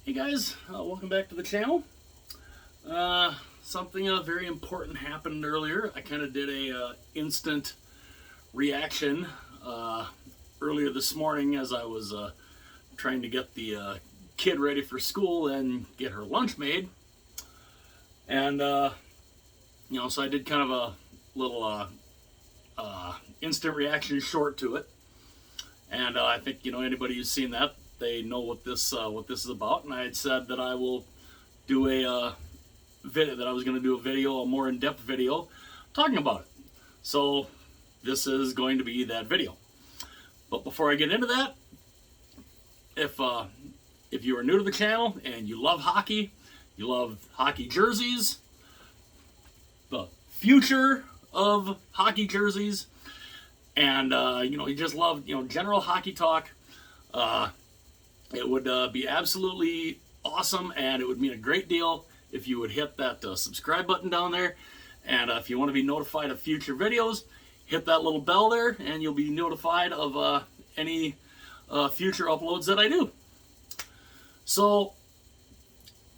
Hey guys, welcome back to the channel. Something very important happened earlier. I kind of did a instant reaction earlier this morning as I was trying to get the kid ready for school and get her lunch made. And so I did kind of a little instant reaction short to it. And I think anybody who's seen that, they know what this is about. And I had said that I will do a video, that I was going to do a video, a more in-depth video, talking about it. So this is going to be that video. But before I get into that, if you are new to the channel and you love hockey, you love hockey jerseys, the future of hockey jerseys, and you just love general hockey talk, it would be absolutely awesome, and it would mean a great deal if you would hit that subscribe button down there. And if you want to be notified of future videos, hit that little bell there, and you'll be notified of any future uploads that I do. So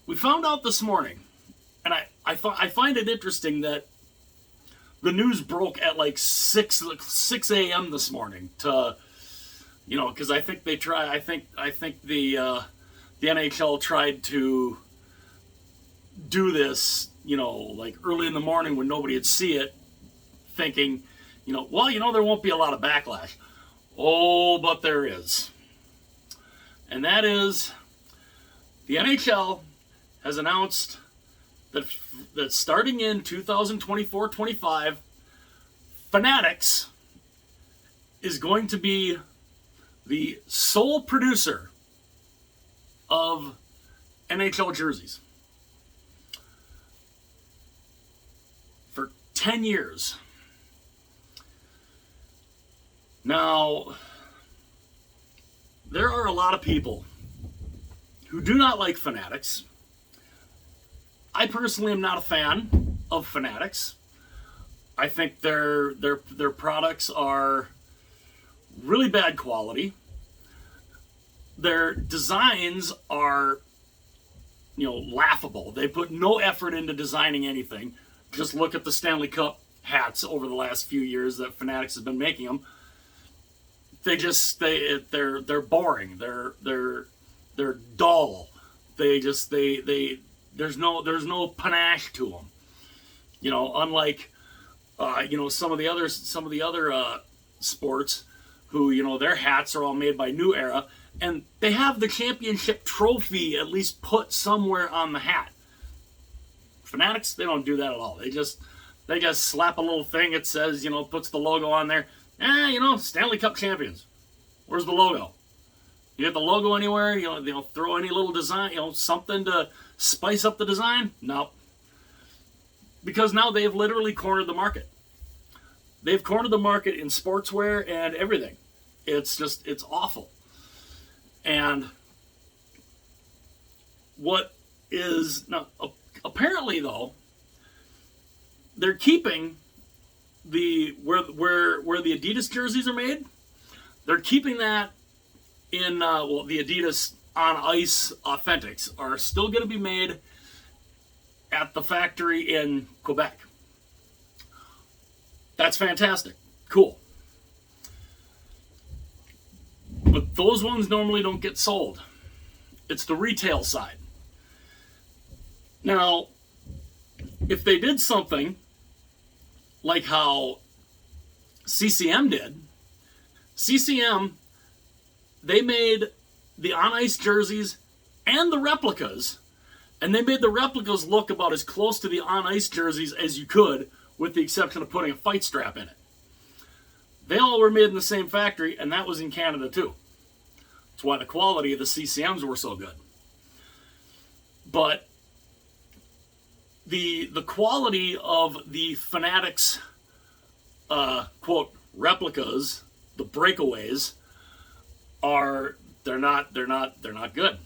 we found out this morning, and I find it interesting that the news broke at like 6 a.m. this morning to, because I think they try. I think the NHL tried to do this, like early in the morning when nobody would see it, thinking, there won't be a lot of backlash. Oh, but there is, and that is the NHL has announced that starting in 2024-25, Fanatics is going to be the sole producer of NHL jerseys for 10 years. Now, there are a lot of people who do not like Fanatics. I personally am not a fan of Fanatics. I think their products are really bad quality. Their designs are, laughable. They put no effort into designing anything. Just look at the Stanley Cup hats over the last few years that Fanatics has been making them. They're boring. They're dull. There's no panache to them. Unlike some of the other sports who their hats are all made by New Era, and they have the championship trophy at least put somewhere on the hat. Fanatics, they don't do that at all. They just slap a little thing. It says, puts the logo on there. Stanley Cup champions. Where's the logo? You get the logo anywhere? Throw any little design, something to spice up the design? No. Because now they've literally cornered the market. They've cornered the market in sportswear and everything. It's awful. And what is now apparently though, they're keeping where the Adidas jerseys are made. They're keeping that in the Adidas on ice Authentics are still going to be made at the factory in Quebec. That's fantastic. Cool. But those ones normally don't get sold. It's the retail side. Now, if they did something like how CCM did, they made the on-ice jerseys and the replicas, and they made the replicas look about as close to the on-ice jerseys as you could, with the exception of putting a fight strap in it. They all were made in the same factory, and that was in Canada too. That's why the quality of the CCMs were so good. But the quality of the Fanatics quote replicas, the breakaways, they're not good.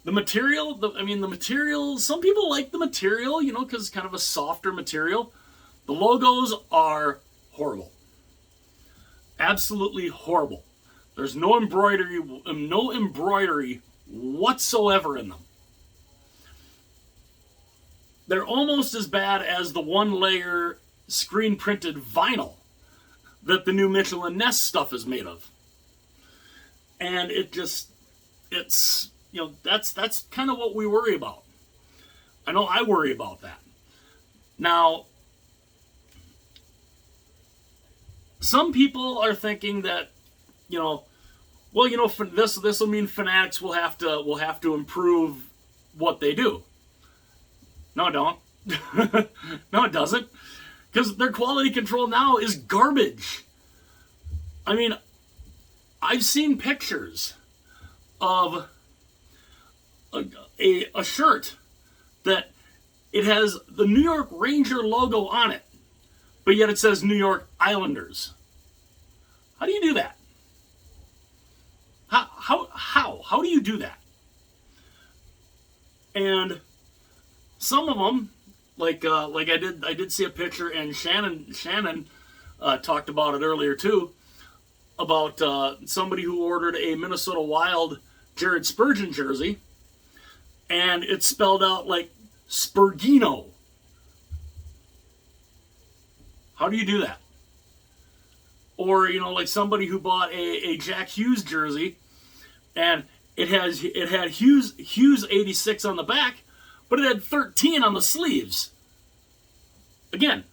The material, some people like the material, because it's kind of a softer material. The logos are horrible. Absolutely horrible. There's no embroidery whatsoever in them. They're almost as bad as the one-layer screen-printed vinyl that the new Mitchell & Ness stuff is made of. And it's, that's kind of what we worry about. I know I worry about that. Now, some people are thinking that, this will mean Fanatics will have to improve what they do. No, it don't. No, it doesn't. Because their quality control now is garbage. I mean, I've seen pictures of a shirt that it has the New York Ranger logo on it, but yet it says New York Islanders. How do you do that? How do you do that? And some of them, like I did see a picture, and Shannon talked about it earlier too, about somebody who ordered a Minnesota Wild Jared Spurgeon jersey, and it's spelled out like Spurgino. How do you do that? Or, like somebody who bought a Jack Hughes jersey, and it had Hughes 86 on the back, but it had 13 on the sleeves. Again,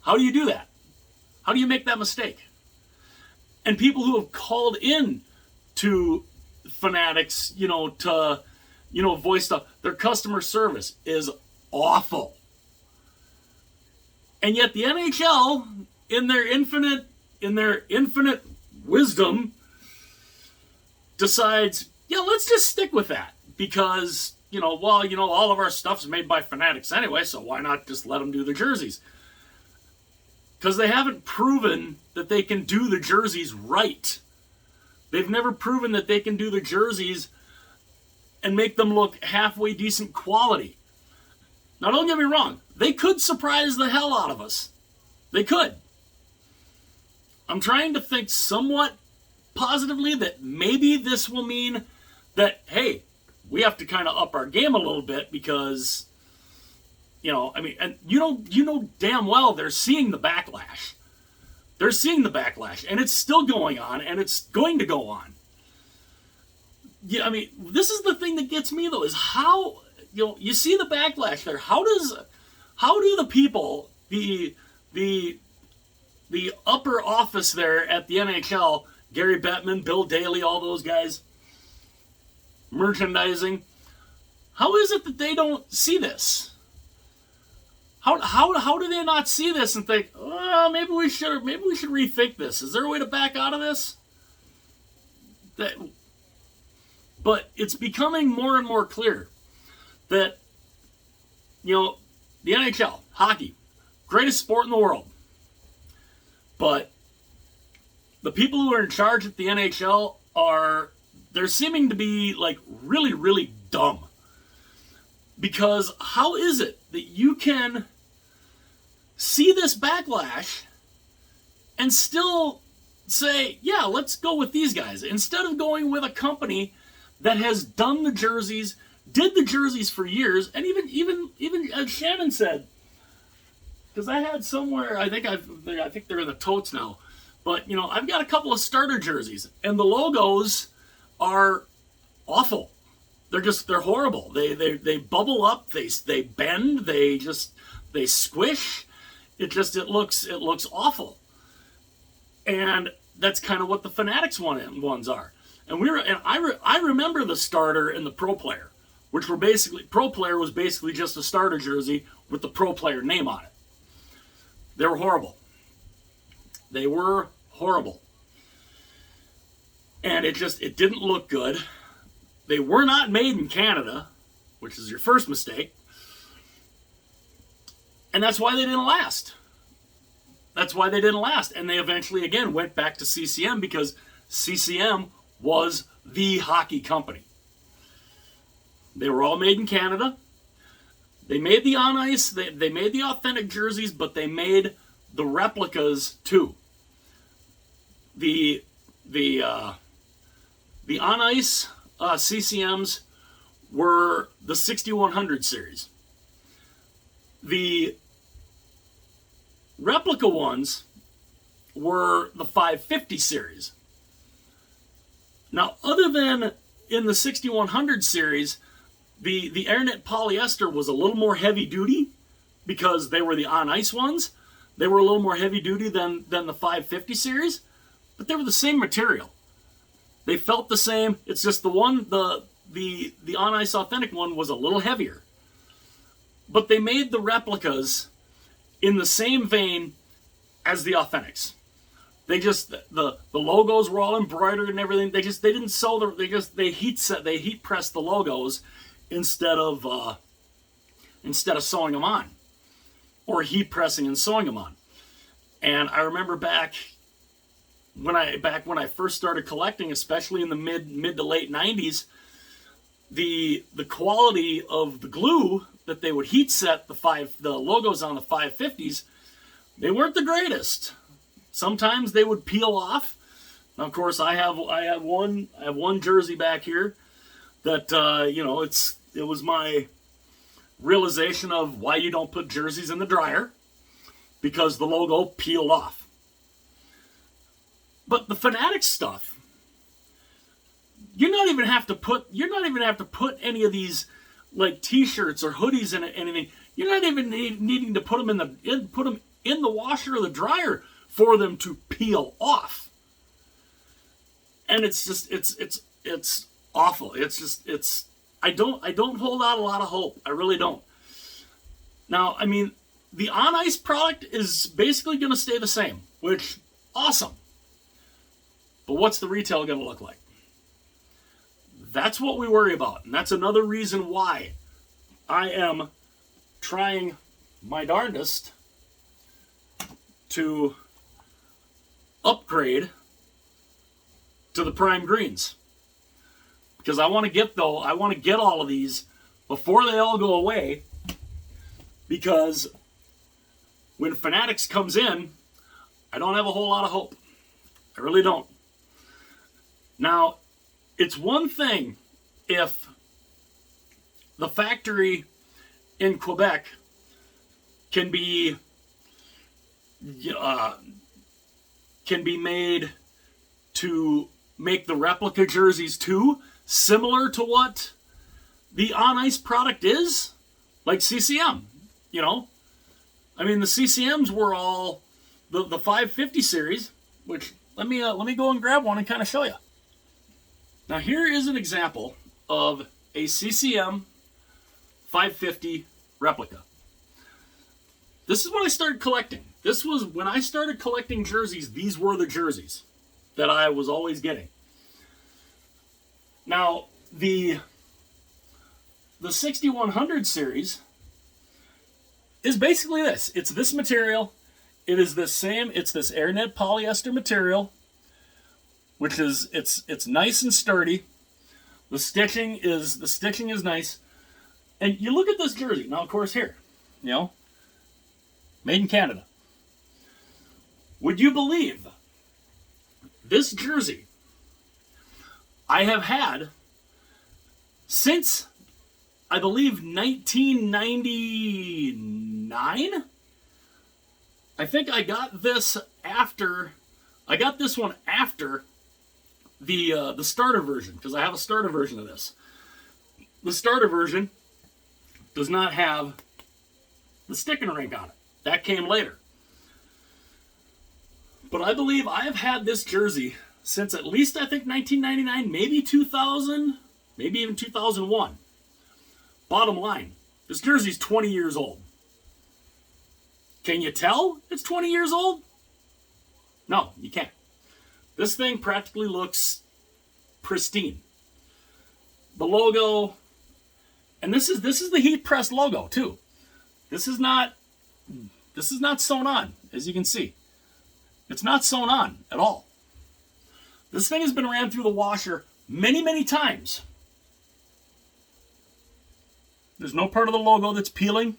how do you do that? How do you make that mistake? And people who have called in to Fanatics, to voice stuff, their customer service is awful. And yet the NHL, in their infinite wisdom, decides, let's just stick with that, because all of our stuff's made by Fanatics anyway, so why not just let them do the jerseys? Because they haven't proven that they can do the jerseys right. They've never proven that they can do the jerseys and make them look halfway decent quality. Now, don't get me wrong. They could surprise the hell out of us. They could. I'm trying to think somewhat positively that maybe this will mean that, hey, we have to kind of up our game a little bit, because, and you know damn well they're seeing the backlash. They're seeing the backlash, and it's still going on, and it's going to go on. Yeah, this is the thing that gets me, though, is how, you see the backlash there. How do the people, the upper office there at the NHL, Gary Bettman, Bill Daly, all those guys, merchandising, how is it that they don't see this? How do they not see this and think, oh, maybe we should rethink this? Is there a way to back out of this? But it's becoming more and more clear that, the NHL, hockey, greatest sport in the world. But the people who are in charge at the NHL they're seeming to be like really, really dumb. Because how is it that you can see this backlash and still say, yeah, let's go with these guys, instead of going with a company that has done the jerseys, did the jerseys for years, and even as Shannon said, because I had somewhere, I think they're in the totes now, but I've got a couple of starter jerseys, and the logos are awful. They're horrible. They bubble up, they bend, they squish. It looks awful. And that's kind of what the Fanatics ones are. And I remember the starter and the pro player, which were basically, pro player was basically just a starter jersey with the pro player name on it. They were horrible. They were horrible. And it didn't look good. They were not made in Canada, which is your first mistake. And that's why they didn't last. And they eventually, again, went back to CCM, because CCM was the hockey company. They were all made in Canada. They made the on-ice, they made the authentic jerseys, but they made the replicas too. The on-ice CCMs were the 6100 series. The replica ones were the 550 series. Now, other than in the 6100 series, the Airnet polyester was a little more heavy duty because they were the on ice ones. They were a little more heavy duty than the 550 series, but they were the same material. They felt the same. It's just the on ice authentic one was a little heavier. But they made the replicas in the same vein as the authentics. They just the logos were all embroidered and everything. They didn't sew they heat pressed the logos instead of sewing them on, or heat pressing and sewing them on. And I remember back when I first started collecting, especially in the mid to late 90s, the quality of the glue that they would heat set the logos on the 550s, they weren't the greatest. Sometimes they would peel off. Now, of course, I have one jersey back here that it was my realization of why you don't put jerseys in the dryer, because the logo peeled off. But the Fanatics stuff, you're not even have to put any of these like T-shirts or hoodies in anything. You're not even needing to put them in the washer or the dryer for them to peel off. And it's just it's awful. I don't hold out a lot of hope. I really don't. Now, I mean, the on ice product is basically going to stay the same, which awesome. But what's the retail going to look like? That's what we worry about, and that's another reason why I am trying my darndest to upgrade to the prime greens, because I want to get all of these before they all go away, because when Fanatics comes in, I don't have a whole lot of hope. I really don't. Now, it's one thing if the factory in Quebec can be made to make the replica jerseys too, similar to what the on ice product is, like CCM. I mean, the CCMs were all the 550 series, which let me go and grab one and kind of show you. Now, here is an example of a CCM 550 replica. This is when I started collecting. This was when I started collecting jerseys. These were the jerseys that I was always getting. Now, the 6100 series is basically this. It's this material. It is this same. It's this Airnet polyester material, which is it's nice and sturdy. The stitching is nice. And you look at this jersey. Now, of course, here, made in Canada. Would you believe this jersey I have had since, I believe, 1999? I think I got this one after the starter version, because I have a starter version of this. The starter version does not have the sticking rink on it. That came later. But I believe I have had this jersey since at least, I think, 1999, maybe 2000, maybe even 2001. Bottom line, this jersey's 20 years old. Can you tell it's 20 years old? No, you can't. This thing practically looks pristine. The logo, and this is the heat press logo too. This is not sewn on, as you can see. It's not sewn on at all. This thing has been ran through the washer many, many times. There's no part of the logo that's peeling.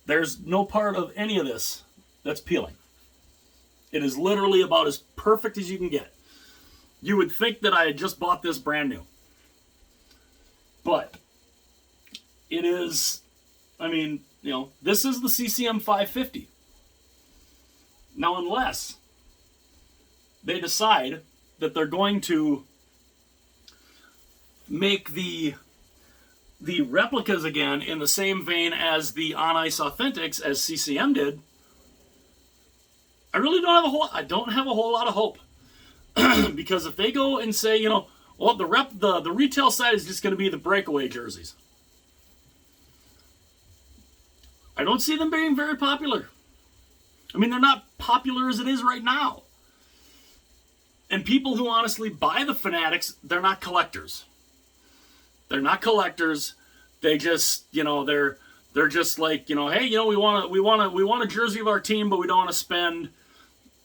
There's no part of any of this that's peeling. It is literally about as perfect as you can get. you would think that I had just bought this brand new. But it is, I mean, this is the CCM 550. Now, unless they decide that they're going to make the replicas again in the same vein as the On Ice Authentics as CCM did, I really don't have a whole lot of hope. Because if they go and say, the retail side is just going to be the breakaway jerseys, I don't see them being very popular. I mean, they're not popular as it is right now. And people who honestly buy the Fanatics, they're not collectors. They're not collectors. They just, they're just like, hey, we want a jersey of our team, but we don't want to spend,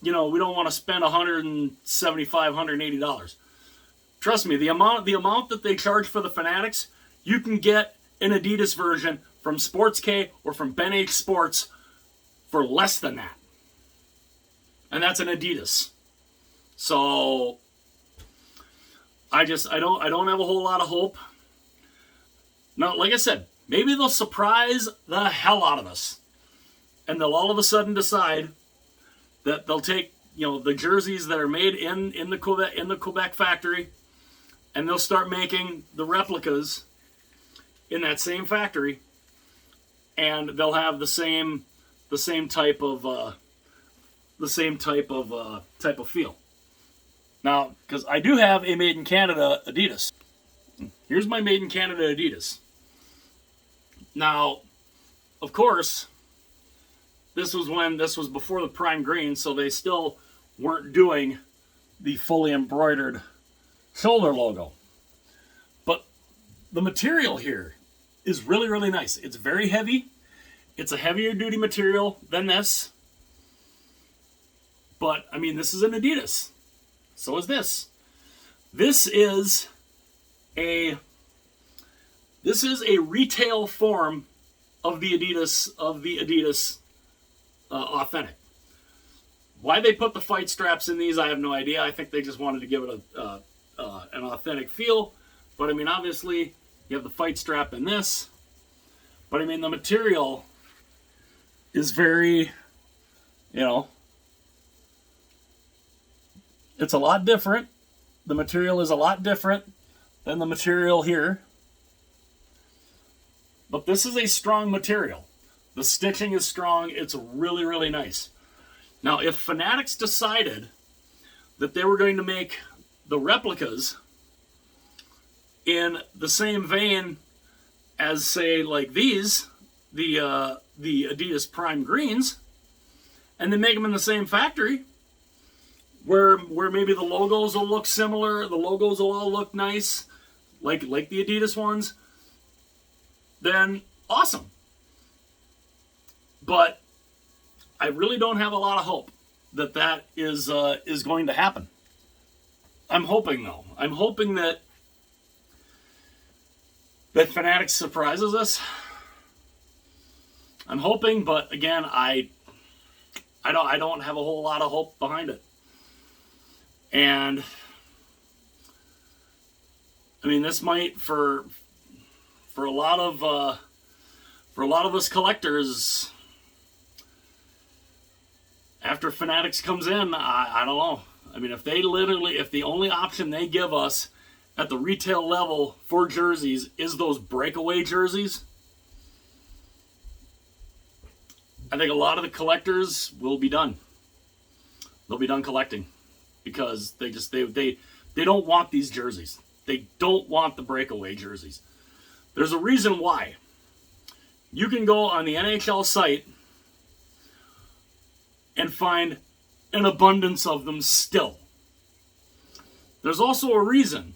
we don't want to spend $175, $180. Trust me, the amount that they charge for the Fanatics, you can get an Adidas version from Sports K or from Ben H Sports for less than that. And that's an Adidas. So I don't have a whole lot of hope. Now, like I said, maybe they'll surprise the hell out of us. And they'll all of a sudden decide that they'll take, the jerseys that are made in the Quebec factory, and they'll start making the replicas in that same factory, and they'll have the same type of feel. Now, because I do have a Made in Canada Adidas. Here's my Made in Canada Adidas. Now, of course, this was before the prime green, so they still weren't doing the fully embroidered shoulder logo. But the material here is really, really nice. It's very heavy. It's a heavier duty material than this. But, I mean, this is an Adidas. So is this. This is a retail form of the Adidas Authentic. Why they put the fight straps in these, I have no idea. I think they just wanted to give it an authentic feel. But I mean, obviously, you have the fight strap in this. But I mean, the material is very, it's a lot different. The material is a lot different than the material here. But this is a strong material. The stitching is strong. It's really, really nice. Now, if Fanatics decided that they were going to make the replicas in the same vein as, say, like these, the Adidas Prime Greens, and then make them in the same factory, where maybe the logos will look similar, the logos will all look nice, like the Adidas ones, then awesome. But I really don't have a lot of hope that is going to happen. I'm hoping, though. I'm hoping that Fanatics surprises us. I'm hoping, but again, I don't have a whole lot of hope behind it. And I mean, this might for a lot of us collectors, after Fanatics comes in, I don't know. I mean, if the only option they give us at the retail level for jerseys is those breakaway jerseys, I think a lot of the collectors will be done. They'll be done collecting because they don't want these jerseys. They don't want the breakaway jerseys. There's a reason why. You can go on the NHL site and find an abundance of them still. There's also a reason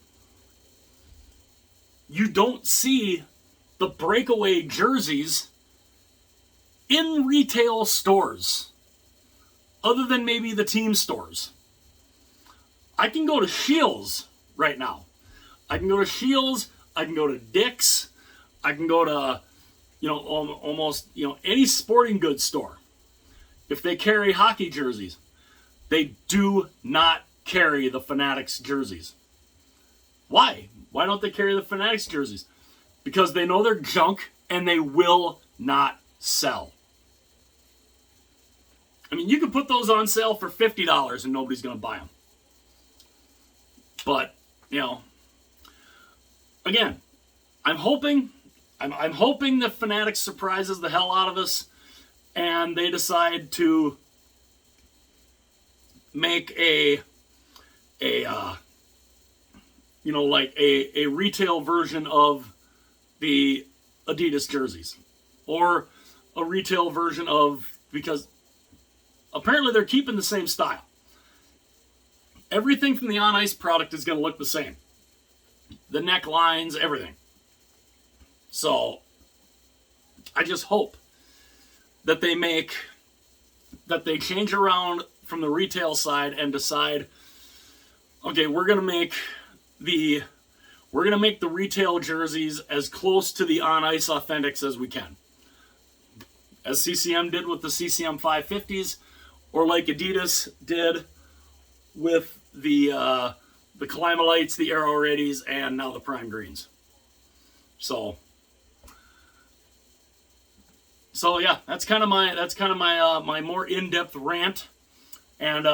you don't see the breakaway jerseys in retail stores, other than maybe the team stores. I can go to Shields right now. I can go to Shields, I can go to Dick's, I can go to, almost, any sporting goods store. If they carry hockey jerseys, they do not carry the Fanatics jerseys. Why? Why don't they carry the Fanatics jerseys? Because they know they're junk and they will not sell. I mean, you can put those on sale for $50 and nobody's going to buy them. But, you know, again, I'm hoping the Fanatics surprises the hell out of us and they decide to make a retail version of the Adidas jerseys, or a retail version of, because apparently they're keeping the same style. Everything from the on ice product is going to look the same. The necklines, everything. So I just hope that they change around from the retail side and decide, okay, we're going to make the retail jerseys as close to the on-ice authentics as we can. As CCM did with the CCM 550s, or like Adidas did with the Climalites, the Aero Readies, and now the Prime Greens. So yeah, that's kind of my more in-depth rant. And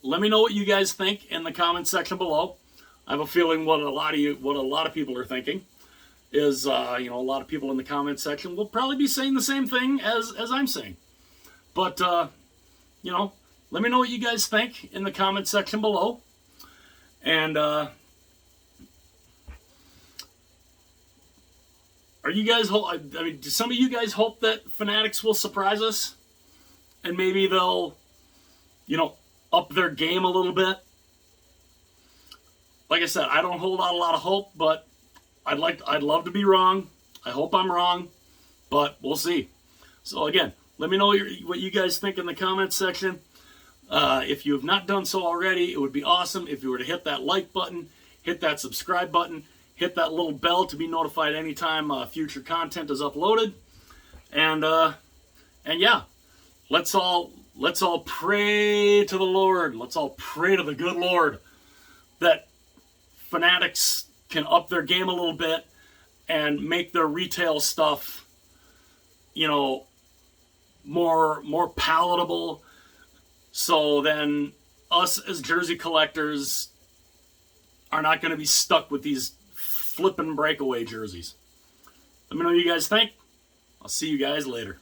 let me know what you guys think in the comment section below. I have a feeling what a lot of people are thinking is, a lot of people in the comment section will probably be saying the same thing as I'm saying. But, let me know what you guys think in the comment section below. And, are you guys, do some of you guys hope that Fanatics will surprise us? And maybe they'll, up their game a little bit? Like I said, I don't hold out a lot of hope, but I'd love to be wrong. I hope I'm wrong, but we'll see. So again, let me know what you guys think in the comments section. If you have not done so already, it would be awesome if you were to hit that like button, hit that subscribe button, hit that little bell to be notified anytime future content is uploaded. And yeah, let's all pray to the Lord. Let's all pray to the good Lord that Fanatics can up their game a little bit and make their retail stuff, more palatable. So then us as jersey collectors are not going to be stuck with these flippin' breakaway jerseys. Let me know what you guys think. I'll see you guys later.